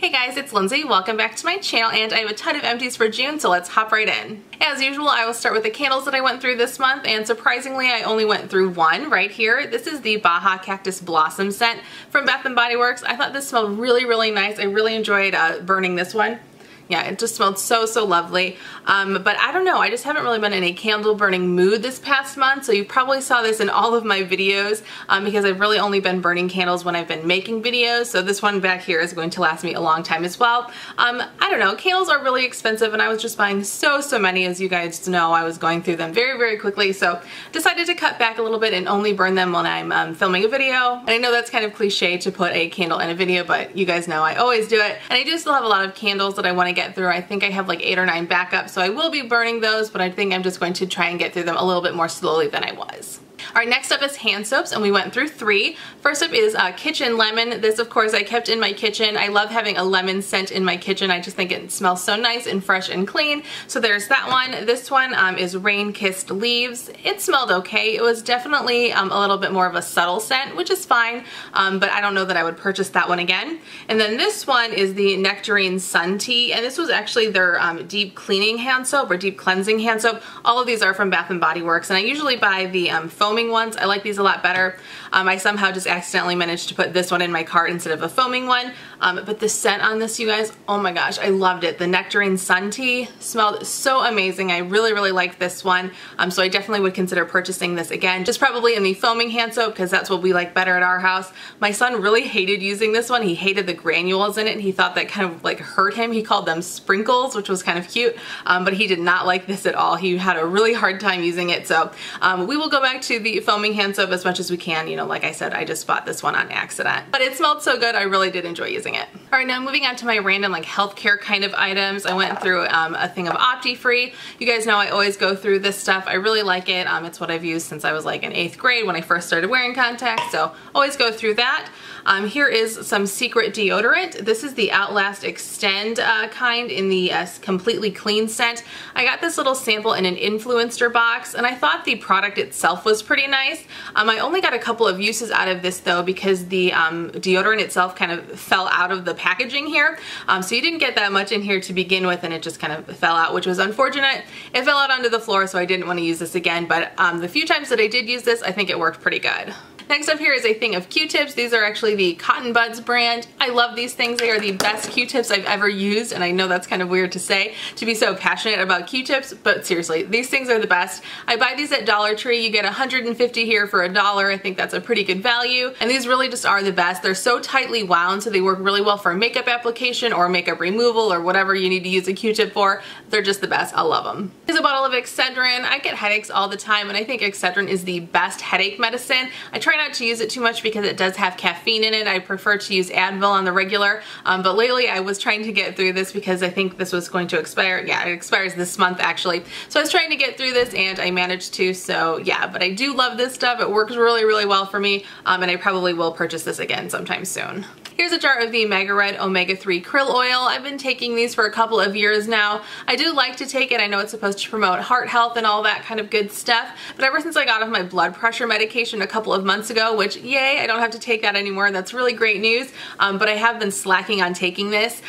Hey guys, it's Lindsay. Welcome back to my channel, and I have a ton of empties for June, so let's hop right in. As usual, I will start with the candles that I went through this month, and surprisingly, I only went through one right here. This is the Baja Cactus Blossom scent from B&BW Works. I thought this smelled really nice. I really enjoyed burning this one. Yeah, it just smelled so lovely. But I don't know, I just haven't really been in a candle burning mood this past month, so you probably saw this in all of my videos because I've really only been burning candles when I've been making videos, so this one back here is going to last me a long time as well. I don't know, candles are really expensive and I was just buying so many. As you guys know, I was going through them very quickly, so decided to cut back a little bit and only burn them when I'm filming a video. And I know that's kind of cliche to put a candle in a video, but you guys know I always do it. And I do still have a lot of candles that I want to get through. I think I have like 8 or 9 backups, so I will be burning those, but I think I'm just going to try and get through them a little bit more slowly than I was. Alright, next up is hand soaps, and we went through 3. First up is Kitchen Lemon. This, of course, I kept in my kitchen. I love having a lemon scent in my kitchen. I just think it smells so nice and fresh and clean. So there's that one. This one is Rain Kissed Leaves. It smelled okay. It was definitely a little bit more of a subtle scent, which is fine, but I don't know that I would purchase that one again. And then this one is the Nectarine Sun Tea, and this was actually their deep cleaning hand soap or deep cleansing hand soap. All of these are from B&BW Works, and I usually buy the foaming ones. I like these a lot better. I somehow just accidentally managed to put this one in my cart instead of a foaming one. But the scent on this, you guys, oh my gosh, I loved it. The Nectarine Sun Tea smelled so amazing. I really liked this one. So I definitely would consider purchasing this again, just probably in the foaming hand soap because that's what we like better at our house. My son really hated using this one. He hated the granules in it. He thought that kind of like hurt him. He called them sprinkles, which was kind of cute, but he did not like this at all. He had a really hard time using it. So we will go back to the foaming hand soap as much as we can. You know, like I said, I just bought this one on accident, but it smelled so good. I really did enjoy using it. All right, now moving on to my random like healthcare kind of items. I went through a thing of Opti-Free. You guys know I always go through this stuff. I really like it. It's what I've used since I was like in 8th grade when I first started wearing contacts, so always go through that. Here is some Secret deodorant. This is the Outlast Extend kind in the completely clean scent. I got this little sample in an influencer box, and I thought the product itself was pretty nice. I only got a couple of uses out of this though because the deodorant itself kind of fell out of the packaging here. So you didn't get that much in here to begin with, and it just kind of fell out, which was unfortunate. It fell out onto the floor, so I didn't want to use this again, but the few times that I did use this, I think it worked pretty good. Next up here is a thing of Q-tips. These are actually the Cotton Buds brand. I love these things. They are the best Q-tips I've ever used, and I know that's kind of weird to say, to be so passionate about Q-tips, but seriously, these things are the best. I buy these at Dollar Tree. You get 150 here for $1. I think that's a pretty good value, and these really just are the best. They're so tightly wound, so they work really well for makeup application or makeup removal or whatever you need to use a Q-tip for. They're just the best. I love them. Here's a bottle of Excedrin. I get headaches all the time, and I think Excedrin is the best headache medicine. I try not to use it too much because it does have caffeine in it. I prefer to use Advil on the regular, but lately I was trying to get through this because I think this was going to expire. Yeah, it expires this month actually. So I was trying to get through this and I managed to, so yeah, but I do love this stuff. It works really well for me, and I probably will purchase this again sometime soon. Here's a jar of the Mega Red Omega-3 Krill Oil. I've been taking these for a couple of years now. I do like to take it. I know it's supposed to promote heart health and all that kind of good stuff, but ever since I got off my blood pressure medication a couple of months ago, which yay, I don't have to take that anymore. That's really great news, but I have been slacking on taking this,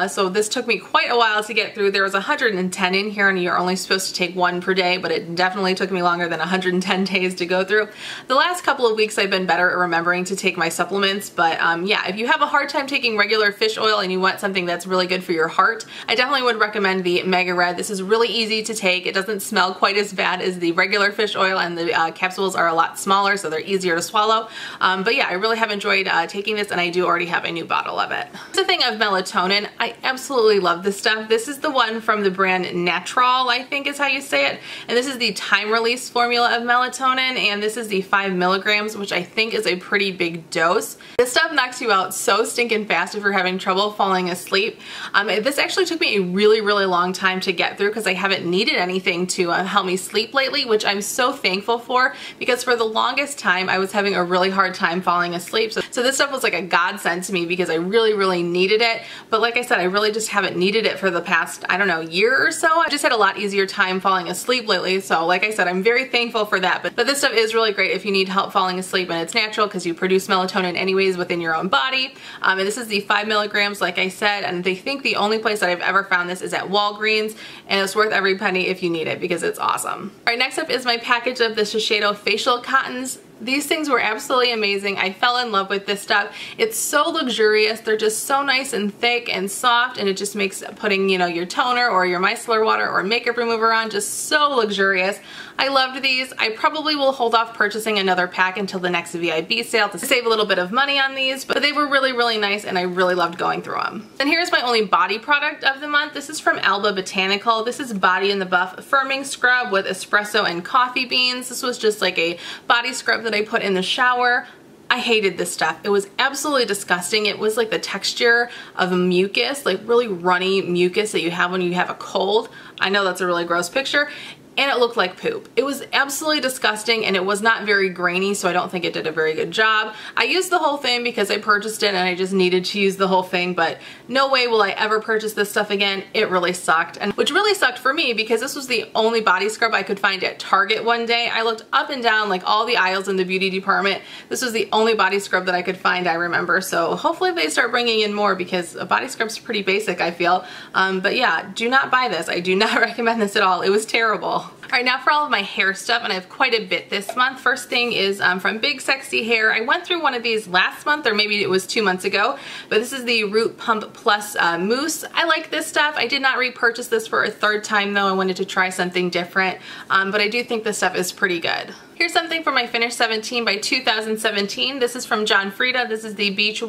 so this took me quite a while to get through. There was 110 in here, and you're only supposed to take 1 per day, but it definitely took me longer than 110 days to go through. The last couple of weeks I've been better at remembering to take my supplements, but yeah, if you have a hard time taking regular fish oil and you want something that's really good for your heart, I definitely would recommend the Mega Red. This is really easy to take. It doesn't smell quite as bad as the regular fish oil, and the capsules are a lot smaller, so they're easier to swallow. But yeah, I really have enjoyed taking this, and I do already have a new bottle of it. It's a thing of melatonin. I absolutely love this stuff. This is the one from the brand Natural, I think is how you say it, and this is the time release formula of melatonin, and this is the 5 milligrams, which I think is a pretty big dose. This stuff knocks you out so stinking fast if you're having trouble falling asleep. This actually took me a really long time to get through because I haven't needed anything to help me sleep lately, which I'm so thankful for, because for the longest time I was having a really hard time falling asleep. So this stuff was like a godsend to me because I really needed it. But like I said, I really just haven't needed it for the past, I don't know, year or so. I've just had a lot easier time falling asleep lately. So like I said, I'm very thankful for that. But this stuff is really great if you need help falling asleep, and it's natural because you produce melatonin anyways within your own body. And this is the 5 milligrams, like I said, and they think the only place that I've ever found this is at Walgreens, and it's worth every penny if you need it because it's awesome. All right, next up is my package of the Shiseido facial cottons. These things were absolutely amazing. I fell in love with this stuff. It's so luxurious. They're just so nice and thick and soft, and it just makes putting, you know, your toner or your micellar water or makeup remover on just so luxurious. I loved these. I probably will hold off purchasing another pack until the next VIB sale to save a little bit of money on these, but they were really nice and I really loved going through them. And here's my only body product of the month. This is from Alba Botanical. This is Body in the Buff Firming Scrub with espresso and coffee beans. This was just like a body scrub that I put in the shower. I hated this stuff. It was absolutely disgusting. It was like the texture of mucus, like really runny mucus that you have when you have a cold. I know that's a really gross picture. And it looked like poop. It was absolutely disgusting, and it was not very grainy, so I don't think it did a very good job. I used the whole thing because I purchased it and I just needed to use the whole thing, but no way will I ever purchase this stuff again. It really sucked, and which really sucked for me because this was the only body scrub I could find at Target one day. I looked up and down like all the aisles in the beauty department. This was the only body scrub that I could find, I remember, so hopefully they start bringing in more because a body scrub's pretty basic, I feel. But yeah, do not buy this. I do not recommend this at all. It was terrible. All right, now for all of my hair stuff, and I have quite a bit this month. First thing is from Big Sexy Hair. I went through one of these last month, or maybe it was 2 months ago, but this is the Root Pump Plus Mousse. I like this stuff. I did not repurchase this for a third time though. I wanted to try something different, but I do think this stuff is pretty good. Here's something from my Finish 17 by 2017. This is from John Frieda. This is the Beach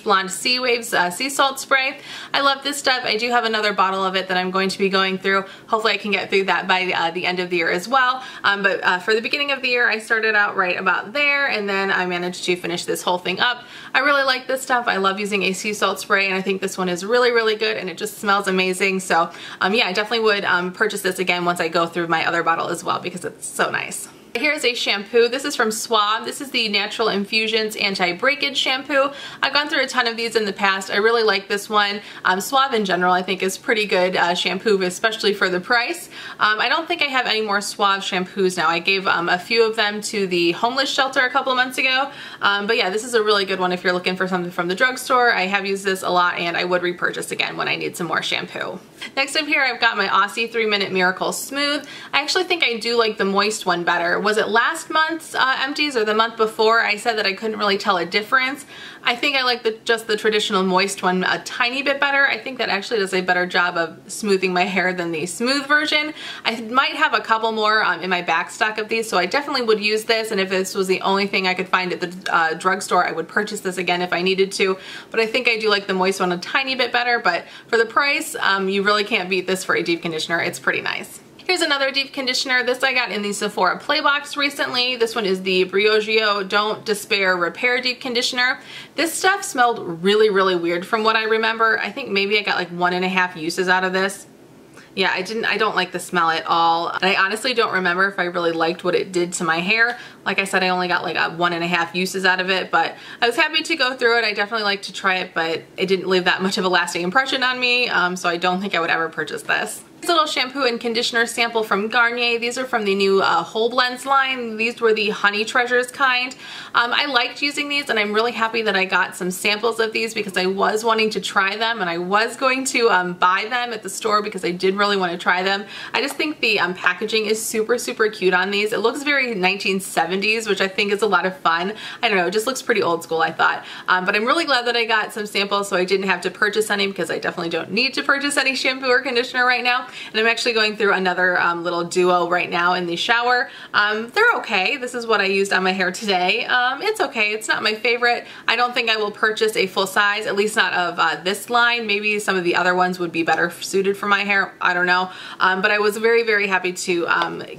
Blonde Sea Waves Sea Salt Spray. I love this stuff. I do have another bottle of it that I'm going to be going through. Hopefully I can get through that by the end of the year as well. But for the beginning of the year, I started out right about there, and then I managed to finish this whole thing up. I really like this stuff. I love using a sea salt spray, and I think this one is really good, and it just smells amazing. So yeah, I definitely would purchase this again once I go through my other bottle as well because it's so nice. Here's a shampoo. This is from Suave. This is the Natural Infusions Anti-Breakage Shampoo. I've gone through a ton of these in the past. I really like this one. Suave in general I think is pretty good shampoo, especially for the price. I don't think I have any more Suave shampoos now. I gave a few of them to the homeless shelter a couple of months ago. But yeah, this is a really good one if you're looking for something from the drugstore. I have used this a lot and I would repurchase again when I need some more shampoo. Next up here I've got my Aussie 3-Minute Miracle Smooth. I actually think I do like the moist one better. Was it last month's Empties or the month before? I said that I couldn't really tell a difference. I think I like just the traditional moist one a tiny bit better. I think that actually does a better job of smoothing my hair than the smooth version. I might have a couple more in my back stock of these, so I definitely would use this, and if this was the only thing I could find at the drugstore, I would purchase this again if I needed to. But I think I do like the moist one a tiny bit better, but for the price, you really can't beat this for a deep conditioner. It's pretty nice. Here's another deep conditioner. This I got in the Sephora Play Box recently. This one is the Briogeo Don't Despair Repair Deep Conditioner. This stuff smelled really weird from what I remember. I think maybe I got like 1.5 uses out of this. Yeah, I don't like the smell at all. And I honestly don't remember if I really liked what it did to my hair. Like I said, I only got like 1.5 uses out of it, but I was happy to go through it. I definitely like to try it, but it didn't leave that much of a lasting impression on me, so I don't think I would ever purchase this. This little shampoo and conditioner sample from Garnier. These are from the new Whole Blends line. These were the Honey Treasures kind. I liked using these, and I'm really happy that I got some samples of these because I was wanting to try them, and I was going to buy them at the store because I did really want to try them. I just think the packaging is super cute on these. It looks very 1970s, which I think is a lot of fun. I don't know, it just looks pretty old school, I thought. But I'm really glad that I got some samples so I didn't have to purchase any because I definitely don't need to purchase any shampoo or conditioner right now. And I'm actually going through another little duo right now in the shower. They're okay. This is what I used on my hair today. It's okay. It's not my favorite. I don't think I will purchase a full size, at least not of this line. Maybe some of the other ones would be better suited for my hair. I don't know. But I was very happy to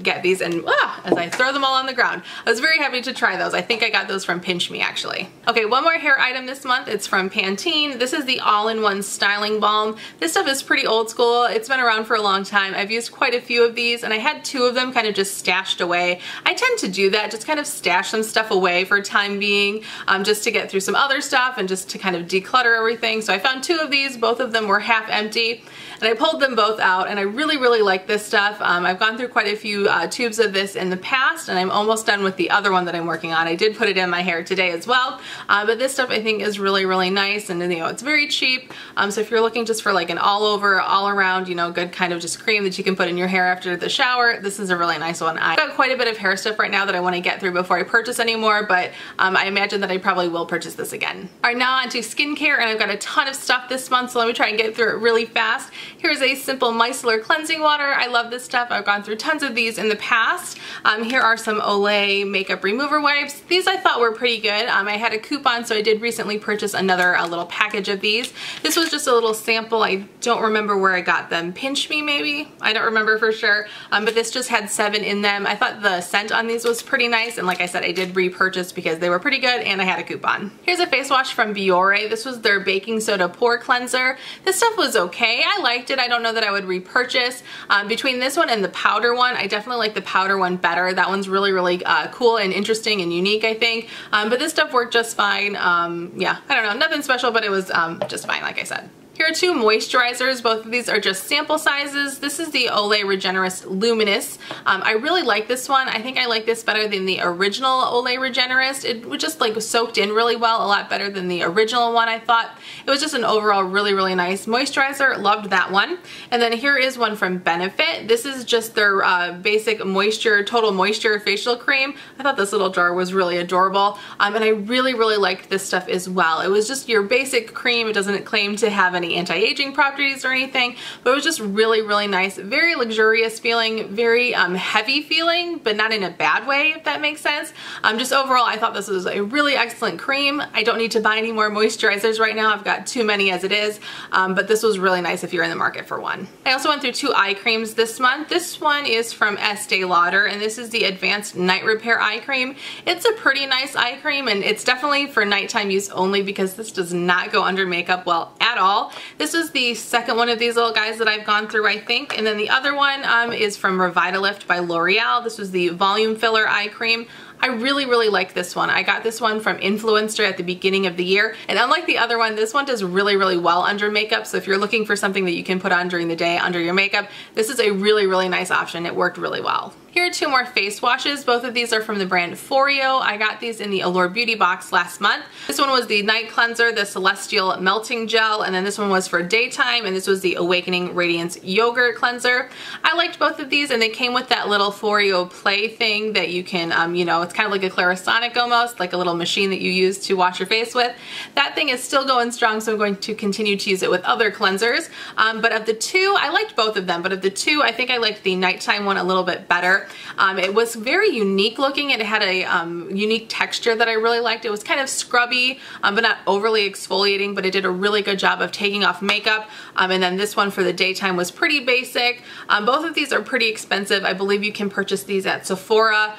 get these, and as I throw them all on the ground, I was very happy to try those. I think I got those from Pinch Me actually. Okay, one more hair item this month. It's from Pantene. This is the all-in-one styling balm. This stuff is pretty old school. It's been around for a long time. I've used quite a few of these, and I had 2 of them kind of just stashed away. I tend to do that, just kind of stash some stuff away for time being, just to get through some other stuff and just to kind of declutter everything. So I found 2 of these, both of them were half empty, and I pulled them both out, and I really like this stuff. I've gone through quite a few tubes of this in the past, and I'm almost done with the other one that I'm working on. I did put it in my hair today as well, but this stuff I think is really nice, and you know, it's very cheap. So if you're looking just for like an all over, all around, you know, good kind of just cream that you can put in your hair after the shower, this is a really nice one. I've got quite a bit of hair stuff right now that I want to get through before I purchase any more, but I imagine that I probably will purchase this again. All right, now on to skincare, and I've got a ton of stuff this month, so let me try and get through it really fast. Here's a simple micellar cleansing water. I love this stuff. I've gone through tons of these in the past. Here are some Olay makeup remover wipes. These I thought were pretty good. I had a coupon, so I did recently purchase another little package of these. This was just a little sample. I don't remember where I got them. Pinch Me maybe? I don't remember for sure, but this just had 7 in them. I thought the scent on these was pretty nice, and like I said, I did repurchase because they were pretty good and I had a coupon. Here's a face wash from Biore. This was their baking soda pore cleanser. This stuff was okay. I liked it. I don't know that I would repurchase. Between this one and the powder one, I definitely like the powder one better. That one's really cool and interesting and unique, I think. But this stuff worked just fine. Yeah, I don't know, nothing special, but it was just fine, like I said. Here are 2 moisturizers. Both of these are just sample sizes. This is the Olay Regenerist Luminous. I really like this one. I think I like this better than the original Olay Regenerist. It was just like soaked in really well, a lot better than the original one, I thought. It was just an overall really nice moisturizer. Loved that one. And then here is one from Benefit. This is just their basic moisture, total moisture facial cream. I thought this little jar was really adorable. And I really liked this stuff as well. It was just your basic cream. It doesn't claim to have any anti-aging properties or anything, but it was just really nice, very luxurious feeling, very heavy feeling, but not in a bad way, if that makes sense. Just overall, I thought this was a really excellent cream. I don't need to buy any more moisturizers right now. I've got too many as it is, but this was really nice if you're in the market for one. I also went through 2 eye creams this month. This one is from Estee Lauder, and this is the Advanced Night Repair Eye Cream. It's a pretty nice eye cream, and it's definitely for nighttime use only because this does not go under makeup well at all. This was the second one of these little guys that I've gone through, I think. And then the other one is from Revitalift by L'Oreal. This was the Volume Filler Eye Cream. I really like this one. I got this one from Influencer at the beginning of the year, and unlike the other one, this one does really well under makeup. So if you're looking for something that you can put on during the day under your makeup, this is a really nice option. It worked really well. Here are 2 more face washes. Both of these are from the brand Foreo. I got these in the Allure Beauty box last month. This one was the night cleanser, the Celestial Melting Gel, and then this one was for daytime, and this was the Awakening Radiance Yogurt Cleanser. I liked both of these, and they came with that little Foreo Play thing that you can, you know, it's kind of like a Clarisonic almost, like a little machine that you use to wash your face with. That thing is still going strong, so I'm going to continue to use it with other cleansers. But of the 2, I liked both of them, but of the 2, I think I liked the nighttime one a little bit better. It was very unique looking. It had a unique texture that I really liked. It was kind of scrubby, but not overly exfoliating, but it did a really good job of taking off makeup. And then this one for the daytime was pretty basic. Both of these are pretty expensive. I believe you can purchase these at Sephora,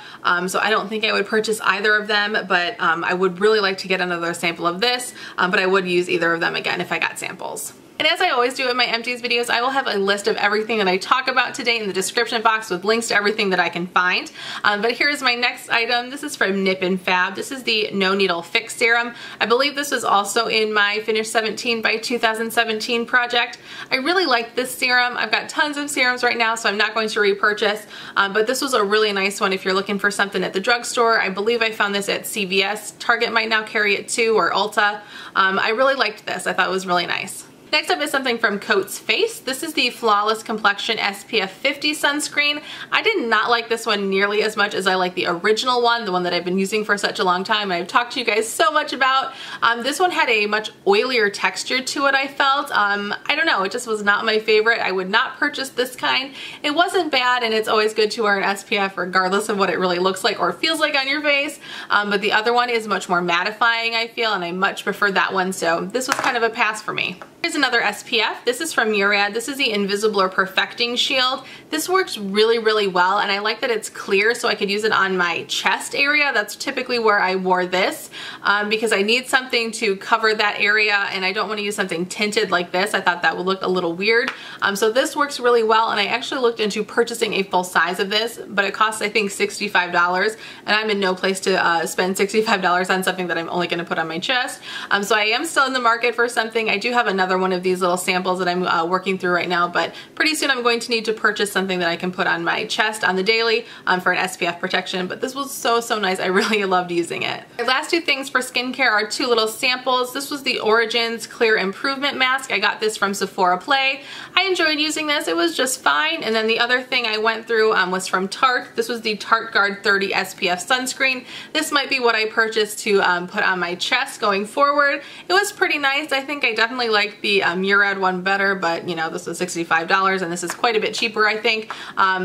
so I don't think I would purchase either of them, but I would really like to get another sample of this, but I would use either of them again if I got samples. And as I always do in my Empties videos, I will have a list of everything that I talk about today in the description box with links to everything that I can find. But here's my next item. This is from Nip and Fab. This is the No Needle Fix Serum. I believe this was also in my Finish 17 by 2017 project. I really like this serum. I've got tons of serums right now, so I'm not going to repurchase. But this was a really nice one if you're looking for something at the drugstore. I believe I found this at CVS. Target might now carry it too, or Ulta. I really liked this. I thought it was really nice. Next up is something from Coats Face. This is the Flawless Complexion SPF 50 sunscreen. I did not like this one nearly as much as I like the original one, the one that I've been using for such a long time and I've talked to you guys so much about. This one had a much oilier texture to it, I felt. I don't know, it just was not my favorite. I would not purchase this kind. It wasn't bad, and it's always good to wear an SPF regardless of what it really looks like or feels like on your face. But the other one is much more mattifying, I feel, and I much prefer that one, so this was kind of a pass for me. Here's another SPF. This is from Murad. This is the Invisible or Perfecting Shield. This works really, really well, and I like that it's clear so I could use it on my chest area. That's typically where I wore this because I need something to cover that area, and I don't want to use something tinted like this. I thought that would look a little weird. So this works really well, and I actually looked into purchasing a full size of this, but it costs, I think, $65, and I'm in no place to spend $65 on something that I'm only going to put on my chest. So I am still in the market for something. I do have another one of these little samples that I'm working through right now, but pretty soon I'm going to need to purchase something that I can put on my chest on the daily for an SPF protection, but this was so nice. I really loved using it. My last two things for skincare are two little samples. This was the Origins Clear Improvement Mask. I got this from Sephora Play. I enjoyed using this. It was just fine. And then the other thing I went through was from Tarte. This was the Tarte Guard 30 SPF sunscreen. This might be what I purchased to put on my chest going forward. It was pretty nice. I think I definitely like the Murad one better, but you know, this was $65 and this is quite a bit cheaper, I think.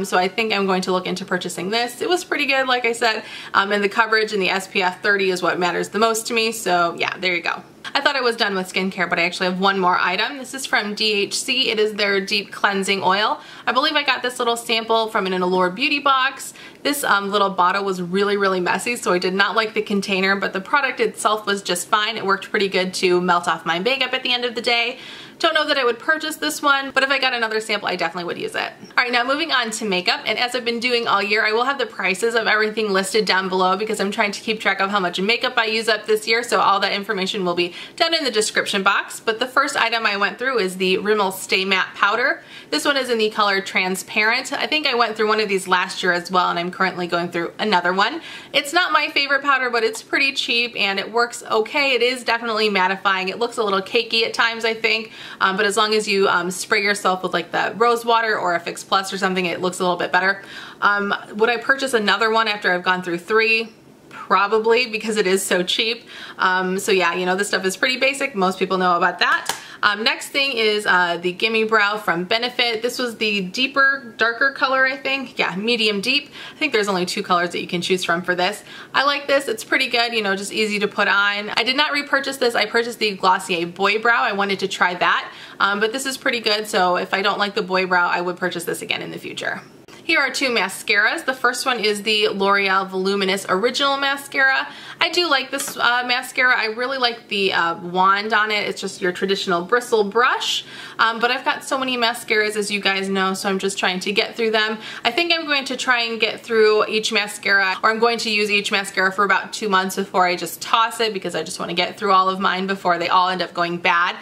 So I think I'm going to look into purchasing this. It was pretty good, like I said, and the coverage and the SPF 30 is what matters the most to me. So yeah, there you go. I thought I was done with skincare, but I actually have one more item. This is from DHC. It is their Deep Cleansing Oil. I believe I got this little sample from an Allure Beauty box. This little bottle was really messy, so I did not like the container, but the product itself was just fine. It worked pretty good to melt off my makeup at the end of the day. Don't know that I would purchase this one, but if I got another sample, I definitely would use it. All right, now moving on to makeup, and as I've been doing all year, I will have the prices of everything listed down below because I'm trying to keep track of how much makeup I use up this year, so all that information will be down in the description box. But the first item I went through is the Rimmel Stay Matte Powder. This one is in the color Transparent. I think I went through one of these last year as well, and I'm currently going through another one. It's not my favorite powder, but it's pretty cheap and it works okay. It is definitely mattifying. It looks a little cakey at times, I think. But as long as you spray yourself with like the rose water or a Fix Plus or something, it looks a little bit better. Would I purchase another one after I've gone through three? Probably, because it is so cheap. So yeah, you know, this stuff is pretty basic. Most people know about that. Next thing is the Gimme Brow from Benefit. This was the deeper, darker color, I think. Yeah, medium deep. I think there's only two colors that you can choose from for this. I like this. It's pretty good, you know, just easy to put on. I did not repurchase this. I purchased the Glossier Boy Brow. I wanted to try that, but this is pretty good. So if I don't like the Boy Brow, I would purchase this again in the future. Here are two mascaras. The first one is the L'Oreal Voluminous Original Mascara. I do like this mascara. I really like the wand on it. It's just your traditional bristle brush, but I've got so many mascaras, as you guys know, so I'm just trying to get through them. I think I'm going to try and get through each mascara, or I'm going to use each mascara for about 2 months before I just toss it, because I just want to get through all of mine before they all end up going bad.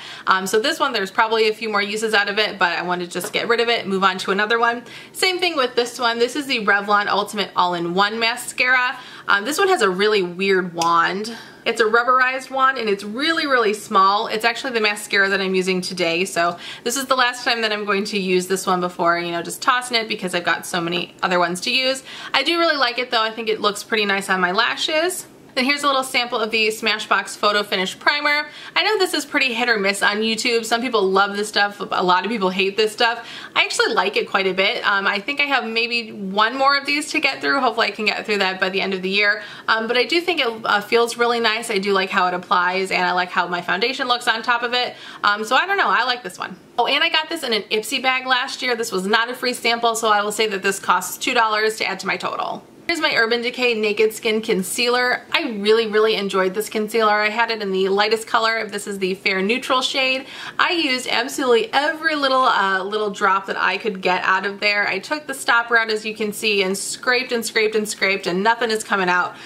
So this one, there's probably a few more uses out of it, but I want to just get rid of it, move on to another one. Same thing with this one. This is the Revlon Ultimate All-in-One Mascara. This one has a really weird wand. It's a rubberized wand and it's really small. It's actually the mascara that I'm using today, so this is the last time that I'm going to use this one before, you know, just tossing it because I've got so many other ones to use. I do really like it though. I think it looks pretty nice on my lashes. Then here's a little sample of the Smashbox Photo Finish Primer. I know this is pretty hit or miss on YouTube. Some people love this stuff. A lot of people hate this stuff. I actually like it quite a bit. I think I have maybe one more of these to get through. Hopefully I can get through that by the end of the year. But I do think it feels really nice. I do like how it applies, and I like how my foundation looks on top of it. So I don't know. I like this one. Oh, and I got this in an Ipsy bag last year. This was not a free sample, so I will say that this costs $2 to add to my total. Here's my Urban Decay Naked Skin Concealer. I really enjoyed this concealer. I had it in the lightest color. This is the Fair Neutral shade. I used absolutely every little drop that I could get out of there. I took the stopper out, as you can see, and scraped and nothing is coming out.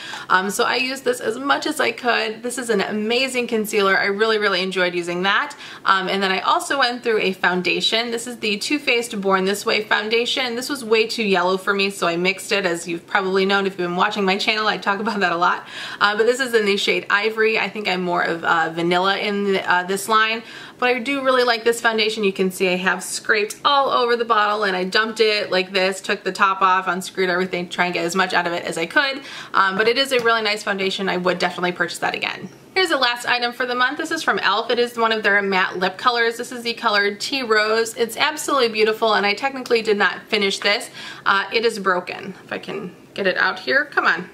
So I used this as much as I could. This is an amazing concealer. I really enjoyed using that. And then I also went through a foundation. This is the Too Faced Born This Way foundation. This was way too yellow for me, so I mixed it. As you've probably known if you've been watching my channel, I talk about that a lot. But this is in the shade Ivory. I think I'm more of vanilla in this line, but I do really like this foundation. You can see I have scraped all over the bottle, and I dumped it like this, took the top off, unscrewed everything, try and get as much out of it as I could. But it is a really nice foundation. I would definitely purchase that again. Here's the last item for the month. This is from e.l.f. It is one of their matte lip colors. This is the color Tea Rose. It's absolutely beautiful, and I technically did not finish this. It is broken. If I can get it out here, come on.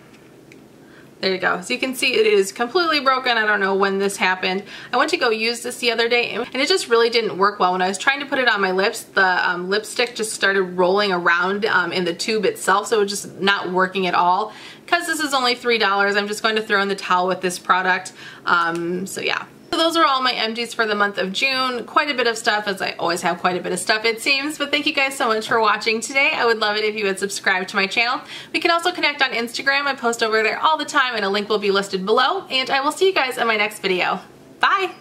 There you go. So you can see it is completely broken. I don't know when this happened. I went to go use this the other day and it just really didn't work well. When I was trying to put it on my lips, the lipstick just started rolling around in the tube itself, so it was just not working at all. Because this is only $3, I'm just going to throw in the towel with this product. So yeah. So those are all my empties for the month of June. Quite a bit of stuff, as I always have quite a bit of stuff it seems, but thank you guys so much for watching today. I would love it if you would subscribe to my channel. We can also connect on Instagram. I post over there all the time and a link will be listed below, and I will see you guys in my next video. Bye!